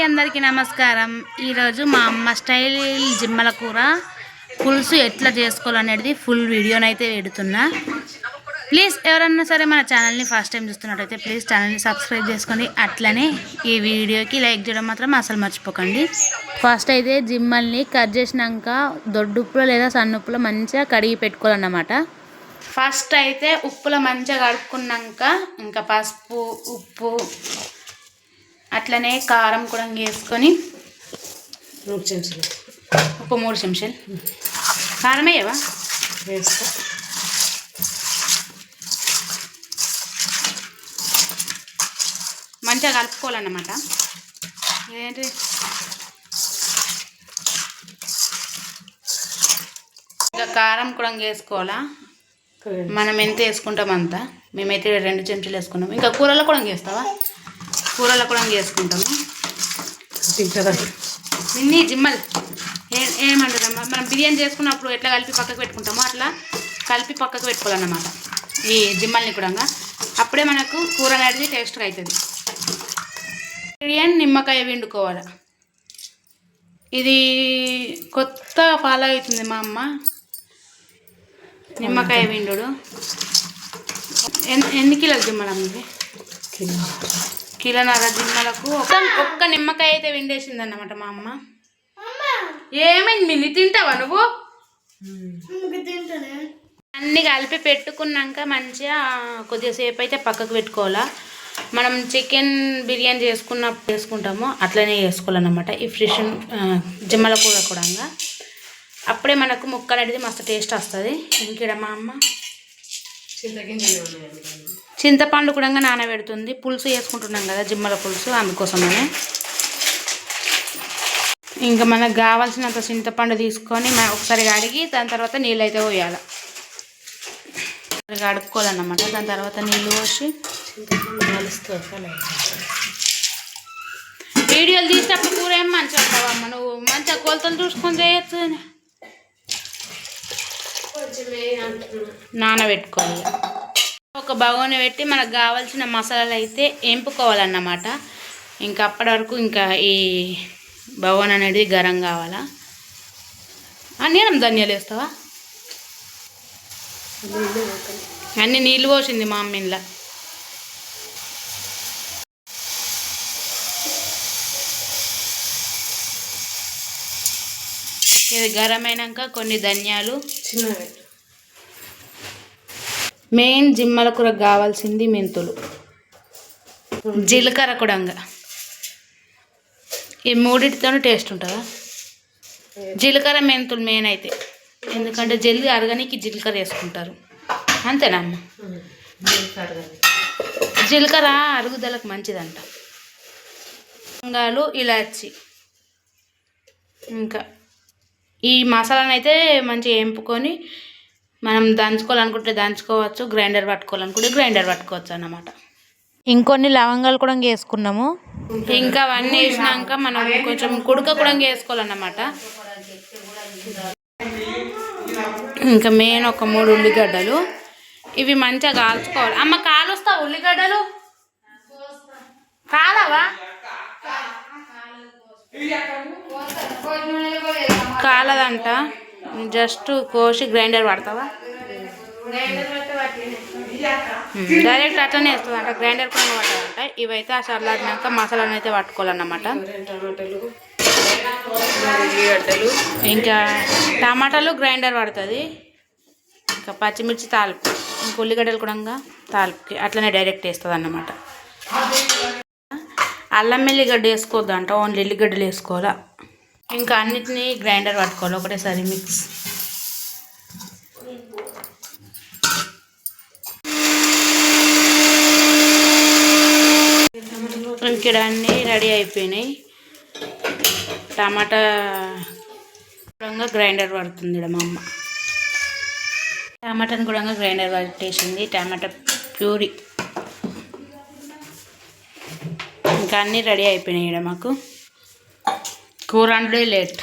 అందరికీ నమస్కారం. ఈరోజు మా అమ్మ స్టైల్ జిమ్మల కూర పులుసు ఎట్లా చేసుకోవాలనేది ఫుల్ వీడియోనైతే పెడుతున్నా. ప్లీజ్ ఎవరన్నా సరే మన ఛానల్ని ఫస్ట్ టైం చూస్తున్నట్టయితే ప్లీజ్ ఛానల్ని సబ్స్క్రైబ్ చేసుకోండి. అట్లనే ఈ వీడియోకి లైక్ చేయడం మాత్రం అసలు మర్చిపోకండి. ఫస్ట్ అయితే జిమ్మల్ని కట్ చేసినాక దొడ్డుప్పులో లేదా సన్నుప్పులో మంచిగా కడిగి పెట్టుకోవాలన్నమాట. ఫస్ట్ అయితే ఉప్పులో మంచిగా కడుక్కున్నాక ఇంకా పసుపు ఉప్పు అట్లనే కారం కూడా వేసుకొని 3 చెంచాలు ఉప్పు 3 చెంచాలు కారం వేయవా వేస్తా. మంచిగా కలుపుకోవాలన్నమాట. ఏంటి ఇంకా కారం కూడా వేసుకోవాలా. మనం ఎంత వేసుకుంటాం అంత. మేమైతే 2 చెంచాలు వేసుకున్నాము. ఇంకా కూరలో కూడా వేస్తావా? కూరలో కూడా వేసుకుంటాము. ఇన్ని జిమ్మలు ఏమంటారమ్మా, మనం బిర్యానీ చేసుకున్నప్పుడు ఎట్లా కలిపి పక్కకు పెట్టుకుంటామో అట్లా కలిపి పక్కకు పెట్టుకోవాలన్నమాట ఈ జిమ్మల్ని కూడా. అప్పుడే మనకు కూర అనేది టేస్ట్గా అవుతుంది. బిర్యానీ నిమ్మకాయ పిండుకోవాలి. ఇది కొత్తగా ఫాలో అవుతుంది మా అమ్మ, నిమ్మకాయ పిండుడు. ఎన్ని కిలోల జిమ్మలు అమ్మది? కిలోన్నర జిమ్మలకు ఒక్క నిమ్మకాయ అయితే విండేసింది అన్నమాట మా అమ్మ. ఏమైంది మిన్ని, తింటావా నువ్వు? అన్నీ కలిపి పెట్టుకున్నాక మంచిగా కొద్దిసేపు అయితే పక్కకు పెట్టుకోవాలా. మనం చికెన్ బిర్యానీ చేసుకుంటామో అట్లనే చేసుకోవాలన్నమాట ఈ ఫ్రెష్ జిమ్మల కూర కూడా. అప్పుడే మనకు ముక్క అనేది మస్తు టేస్ట్ వస్తుంది. ఇంకేడ మా అమ్మ చింతపండు కూడా నానబెడుతుంది. పులుసు వేసుకుంటున్నాం కదా జిమ్మల పులుసు, అందుకోసమనే. ఇంకా మనకు కావాల్సినంత చింతపండు తీసుకొని ఒకసారి కడిగి దాని తర్వాత నీళ్ళు అయితే పోయాలి. కడుక్కోవాలన్నమాట. దాని తర్వాత నీళ్ళు పోసి వీడియోలు తీసేటప్పుడు కూర ఏం మంచిగా ఉంటావమ్మ, నువ్వు మంచిగా కొలతలు చూసుకొని చేయొచ్చు. నానబెట్టుకోవాలి. ఒక బగోని పెట్టి మనకు కావాల్సిన మసాలాలు అయితే ఎంపుకోవాలన్నమాట. ఇంకా అప్పటి వరకు ఇంకా ఈ బగోని అనేది గరం కావాలా. నేను ధనియాలు వేస్తావా? అన్ని నీళ్ళు పోసింది మా అమ్మ ఇంట్లో. ఇది గరం అయినాక కొన్ని ధనియాలు, మెయిన్ జిమ్మల కూరకు కావాల్సింది మెంతులు, జీలకర్ర కూడా. ఈ మూడింటితోనే టేస్ట్ ఉంటుందా? జీలకర్ర మెంతులు మెయిన్ అయితే, ఎందుకంటే జల్దీ అరగనికి జీలకర్ర వేసుకుంటారు. అంతేనా అమ్మ? జీలకర్ర అరుగుదలకు మంచిదంట. లవంగాలు, ఇలాచి. ఇంకా ఈ మసాలాను అయితే మంచిగా ఎంపుకొని మనం దంచుకోవాలనుకుంటే దంచుకోవచ్చు, గ్రైండర్ పట్టుకోవాలనుకుంటే గ్రైండర్ పట్టుకోవచ్చు అన్నమాట. ఇంకొన్ని లవంగాలు కూడా వేసుకున్నాము. ఇంకా అవన్నీ వేసినాక మనం కొంచెం కుడక కూడా వేసుకోవాలన్నమాట. ఇంకా మెయిన్ ఒక 3 ఉల్లిగడ్డలు. ఇవి మంచిగా కాల్చుకోవాలి. అమ్మ కాలుస్తావు ఉల్లిగడ్డలు? కాలవా? కాలదంట. జస్ట్ కోసి గ్రైండర్ పడతావా? డైరెక్ట్ అట్లనే వేస్తుందంట, గ్రైండర్ కూడా పట్టాలంట. ఇవైతే ఆ చల్లారినాక మసాలాను అయితే పట్టుకోవాలన్నమాట. ఇంకా టమాటాలు గ్రైండర్ పడుతుంది. ఇంకా పచ్చిమిర్చి తాలింపు, ఇంకా ఉల్లిగడ్డలు కూడా తాలింపుకి అట్లనే డైరెక్ట్ వేస్తుంది అన్నమాట. అల్లం ఎల్లిగడ్డ వేసుకోవద్దంట, ఓన్లీ ఎల్లిగడ్డలు వేసుకోవాలా. ఇంకా అన్నిటినీ గ్రైండర్ పట్టుకోవాలి ఒకటేసారి మిక్స్. ఇక్కడ అన్నీ రెడీ అయిపోయినాయి. టమాటా కూడా గ్రైండర్ పడుతుంది మా అమ్మ. టమాటాని కూడా గ్రైండర్ పట్టేసింది. టమాటా ప్యూరీ ఇంకా అన్నీ రెడీ అయిపోయినాయి. ఇక్కడ మాకు కూర వండే లేట్.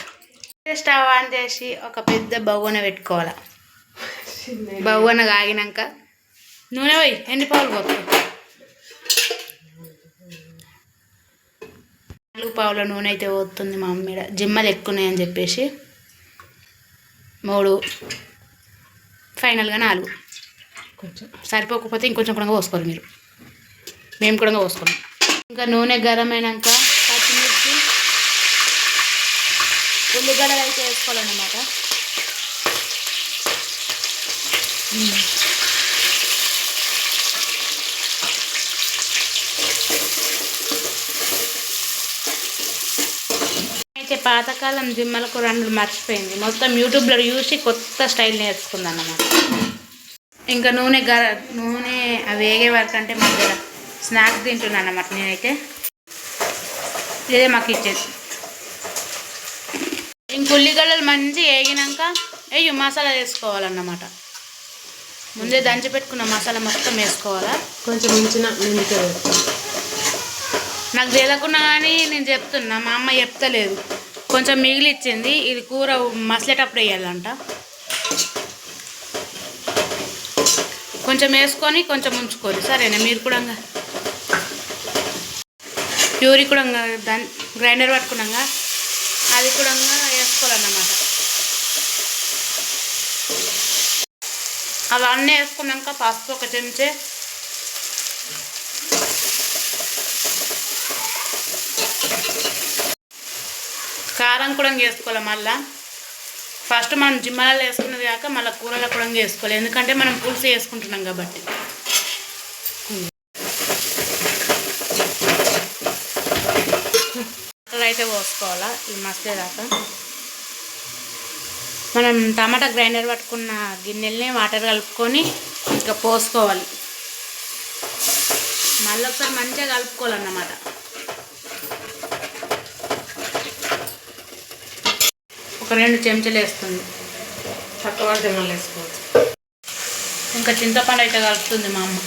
స్టవ్ ఆన్ చేసి ఒక పెద్ద బగోన పెట్టుకోవాలి. బగోన కాగినాక నూనె పోయి ఎండిపోవాలి పోతుంది. 4 పావుల నూనె అయితే పోతుంది మా అమ్మ మీద. జిమ్మలు ఎక్కువ ఉన్నాయని చెప్పేసి 3, ఫైనల్గా 4. కొంచెం సరిపోకపోతే ఇంకొంచెం కూడా పోసుకోవాలి మీరు. మేము కూడా పోసుకోండి. ఇంకా నూనె గరం అయినాక పచ్చిమిర్చి, ఉల్లిగడ్డలు అయితే వేసుకోవాలన్నమాట. అయితే పాతకాలం జిమ్మలకు రెండు మర్చిపోయింది. మొత్తం యూట్యూబ్లో చూసి కొత్త స్టైల్ నేర్చుకుంది అన్నమాట. ఇంకా నూనె అవి వేగే వరకు అంటే మధ్యలో స్నాక్స్ తింటున్నాను అన్నమాట నేనైతే. ఇదే మాకు ఇచ్చేది. ఇంక ఉల్లిగడ్డలు మంచి వేగినాక మసాలా వేసుకోవాలన్నమాట. ముందే దంచి పెట్టుకున్న మసాలా మొత్తం వేసుకోవాలా. కొంచెం ఉంచిన నాకు తెలియకున్నా కానీ నేను చెప్తున్నా, మా అమ్మ చెప్తలేదు. కొంచెం మిగిలిచ్చింది. ఇది కూర మసలేటప్పుడు వేయాలంట. కొంచెం వేసుకొని కొంచెం ఉంచుకోవాలి. సరేనా? మీరు కూడా ప్యూరీ కూడా దాన్ని గ్రైండర్ పట్టుకున్నాక అది కూడా వేసుకోవాలన్నమాట. అవన్నీ వేసుకున్నాక పసుపు 1 చెంచా, కారం కూడా వేసుకోవాలి. మళ్ళీ ఫస్ట్ మనం జిమ్మలలో వేసుకున్నది కాక మళ్ళీ కూరలో కూడా వేసుకోవాలి. ఎందుకంటే మనం పులుసు వేసుకుంటున్నాం కాబట్టి. అయితే పోసుకోవాలా ఈ మసాలా దాకా. మనం టమాటా గ్రైండర్ పట్టుకున్న గిన్నెల్ని వాటర్ కలుపుకొని ఇంకా పోసుకోవాలి. మళ్ళీ ఒకసారి మంచిగా కలుపుకోవాలన్నమాట. ఒక 2 చెంచాలు వేస్తుంది. తక్కువ మళ్ళీ వేసుకోవచ్చు. ఇంకా చింతపండు అయితే కలుపుతుంది మా అమ్మ.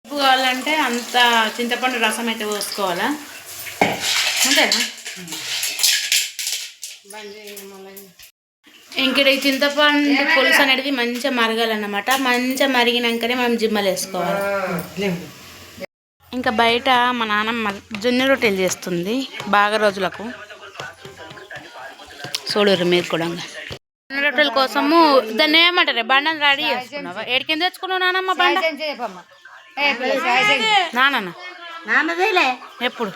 ఉప్పు కావాలంటే అంత చింతపండు రసం అయితే పోసుకోవాలా. అంతేనా? ఇంక ఈ చింతపండు పులుసు అనేది మంచిగా మరగాలన్నమాట. మంచిగా మరిగినాకనే మనం జిమ్మలు వేసుకోవాలి. ఇంకా బయట మా నాన్నమ్మ జొన్న రొట్టెలు చేస్తుంది బాగా రోజులకు. చూడరు మీరు కూడా. జొన్న రొట్టెల కోసము దాన్ని ఏమంటారు, బండను రెడీ చేసుకున్నావా? ఏడికింద తెచ్చుకున్నావు నానమ్మ బండ? నాన్నదేలే. ఎప్పుడు?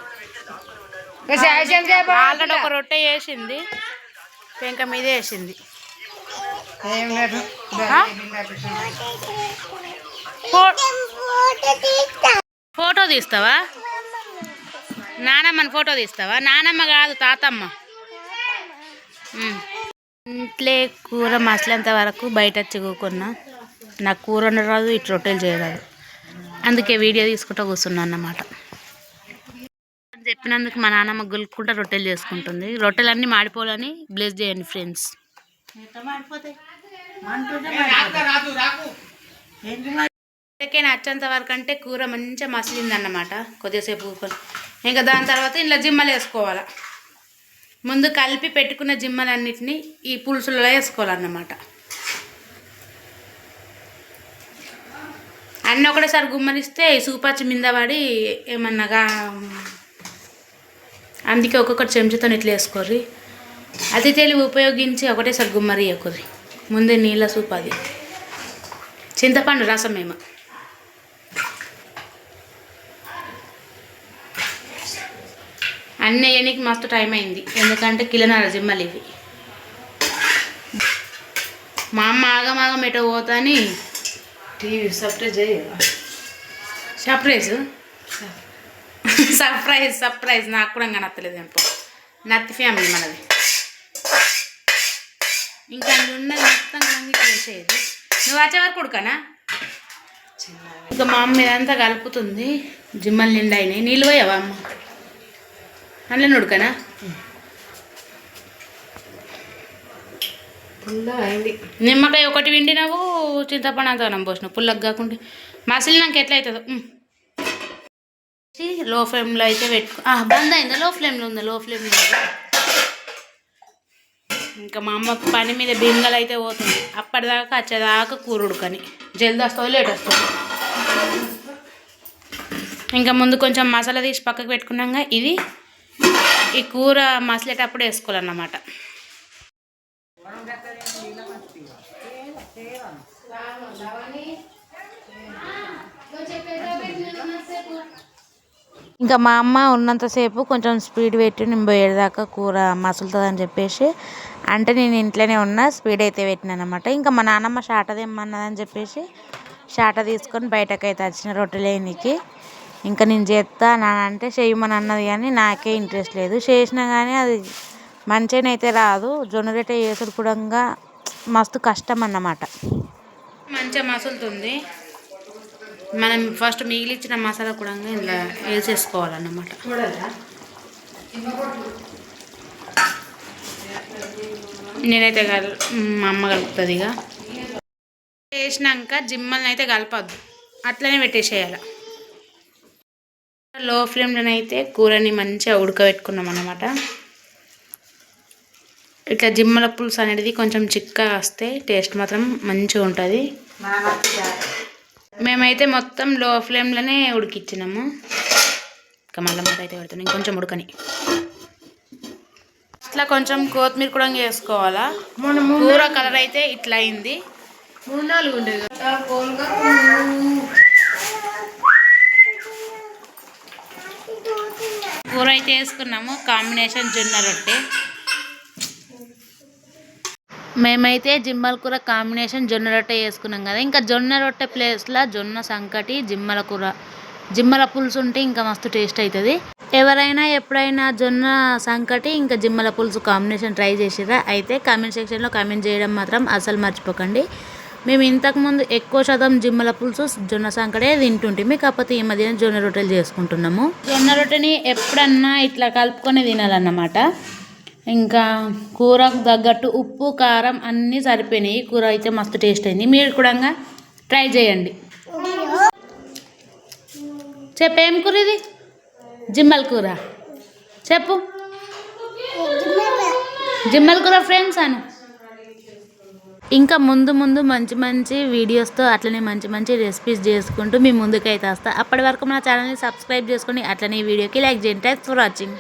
ఆల్రెడీ ఒక రొట్టె వేసింది, పెంక మీద వేసింది. ఫోటో తీస్తావా? నానమ్మని ఫోటో తీస్తావా? నానమ్మ కాదు, తాతమ్మ. ఇంట్లో కూర మసలేంత వరకు బయట చిగుకున్నా. నాకు కూర ఉండరాదు, ఇటు రొట్టెలు చేయరాదు. అందుకే వీడియో తీసుకుంటూ కూర్చున్నాను అన్నమాట. చెప్పినందుకు మా నాన్నమ్మ గుల్లుకుంటా రొట్టెలు చేసుకుంటుంది. రొట్టెలు అన్నీ మాడిపోవాలని బ్లెస్ చేయండి ఫ్రెండ్స్. నచ్చేంత వరకు అంటే కూర మంచిగా మసిలిందన్నమాట. కొద్దిసేపు ఊరుకొని ఇంకా దాని తర్వాత ఇంట్లో జిమ్మలు వేసుకోవాలి. ముందు కలిపి పెట్టుకున్న జిమ్మలన్నిటిని ఈ పులుసులలో వేసుకోవాలన్నమాట. అన్నీ ఒకటేసారి గుమ్మరిస్తే సూపచ్చి మింద పడి ఏమన్నాగా. అందుకే ఒక్కొక్కటి చెంచాతో ఇట్లా వేసుకోర్రి. అతి తెలివి ఉపయోగించి ఒకటేసారి గుమ్మరి వేయకుర్రి. ముందే నీళ్ళ సూప్ అది. చింతపండు రసం ఏమో. అన్నీ వేయడానికి మస్తు టైం అయింది. ఎందుకంటే కిలోన్నర జిమ్మలు ఇవి. మా అమ్మ ఆగమాగం ఎటో పోతాని టీవీ సర్ప్రైజ్ అయ్యా. సర్ప్రైజ్ నాకు కూడా నచ్చలేదు. ఎంపో నత్తి ఫ్యామిలీ మనది. ఇంకా అన్ని ఉన్నది మొత్తం చేసేది. నువ్వు వచ్చే వరకు ఉడకనా? ఇంకా మా అమ్మ ఇదంతా కలుపుతుంది. జిమ్మలు నిండా అయినాయి. నీళ్ళు పోయావా అమ్మ? అందులో ఉడకనా? అయింది. నిమ్మకాయ ఒకటి విండినావు, చింతపండు అంత అన్నం పోసినావు. పుల్లకి కాకుండా మసిలినాక ఎట్లా అవుతుందో. లో ఫ్లేమ్లో అయితే బంద్ అయిందా? లో ఫ్లేమ్లో ఉందా? లో ఫ్లేమ్లో ఉందా? ఇంకా మా అమ్మ పని మీద బింగలు అయితే పోతుంది. అప్పటిదాకా వచ్చేదాకా కూర ఉడకని. జల్ది వస్తుంది, లేట్ వస్తుంది. ఇంకా ముందు కొంచెం మసాలా తీసి పక్కకు పెట్టుకున్నాక ఇది ఈ కూర మసలేటప్పుడు వేసుకోవాలన్నమాట. ఇంకా మా అమ్మ ఉన్నంతసేపు కొంచెం స్పీడ్ పెట్టి నేను పోయేదాకా కూర మసులుతుందని చెప్పేసి అంటే నేను ఇంట్లోనే ఉన్నా, స్పీడ్ అయితే పెట్టినాను అనమాట. ఇంకా మా నాన్నమ్మ షాట తెమ్మన్నదని చెప్పేసి షాట తీసుకొని బయటకైతే వచ్చిన రొట్టెలేనికి. ఇంకా నేను చేస్తా అంటే చేయమని అన్నది కానీ నాకే ఇంట్రెస్ట్ లేదు. చేసినా కానీ అది మంచిగానైతే రాదు. జొన్న రొట్టె చేసుడు కూడా మస్తు కష్టం అన్నమాట. మంచిగా మసులుతుంది. మనం ఫస్ట్ మిగిలిచ్చిన మసాలా కూడా ఇలా వేసేసుకోవాలన్నమాట. నేనైతే మా అమ్మ కలుపుతుంది. ఇక వేసినాక జిమ్మల్ని అయితే కలపద్దు, అట్లనే పెట్టేసేయాలి. లో ఫ్లేమ్లోనైతే కూరని మంచిగా ఉడకబెట్టుకున్నాం అన్నమాట. ఇట్లా జిమ్మల పులుసు అనేది కొంచెం చిక్కగా వస్తే టేస్ట్ మాత్రం మంచిగా ఉంటుంది. మేమైతే మొత్తం లో ఫ్లేమ్లోనే ఉడికిచ్చినాము. ఇంకా మళ్ళీ మూత అయితే పెడుతున్నాం ఇంకొంచెం ఉడకని. ఇట్లా కొంచెం కొత్తిమీర కూడా వేసుకోవాలా. కూర కలర్ అయితే ఇట్లా అయింది. 3-4 ఉండేది. కూర అయితే వేసుకున్నాము. కాంబినేషన్ జొన్న రొట్టె. మేమైతే జిమ్మల కూర కాంబినేషన్ జొన్న రొట్టె వేసుకున్నాం కదా. ఇంకా జొన్న రొట్టె ప్లేస్లో జొన్న సంకటి జిమ్మల కూర జిమ్మల పులుసు ఉంటే ఇంకా మస్తు టేస్ట్ అవుతుంది. ఎవరైనా ఎప్పుడైనా జొన్న సంకటి ఇంకా జిమ్మల పులుసు కాంబినేషన్ ట్రై చేసిరా అయితే కామెంట్ సెక్షన్లో కామెంట్ చేయడం మాత్రం అసలు మర్చిపోకండి. మేము ఇంతకుముందు ఎక్కువ శాతం జిమ్మల పులుసు జొన్న సంకటే తింటుంటే, కాకపోతే ఈ మధ్యన జొన్న రొట్టెలు చేసుకుంటున్నాము. జొన్న రొట్టెని ఎప్పుడన్నా ఇట్లా కలుపుకొని తినాలన్నమాట. ఇంకా కూరకు తగ్గట్టు ఉప్పు కారం అన్నీ సరిపోయినాయి. కూర అయితే మస్తు టేస్ట్ అయింది. మీరు కూడా ట్రై చేయండి. చెప్పేం కూర ఇది? జిమ్మల కూర. చెప్పు. జిమ్మల కూర ఫ్రెండ్స్ అను. ఇంకా ముందు ముందు మంచి మంచి వీడియోస్తో అట్లనే మంచి మంచి రెసిపీస్ చేసుకుంటూ మీ ముందుకైతే వస్తా. అప్పటి వరకు మన ఛానల్ని సబ్స్క్రైబ్ చేసుకొని అట్లనే ఈ వీడియోకి లైక్ చేయండి. Thanks for watching.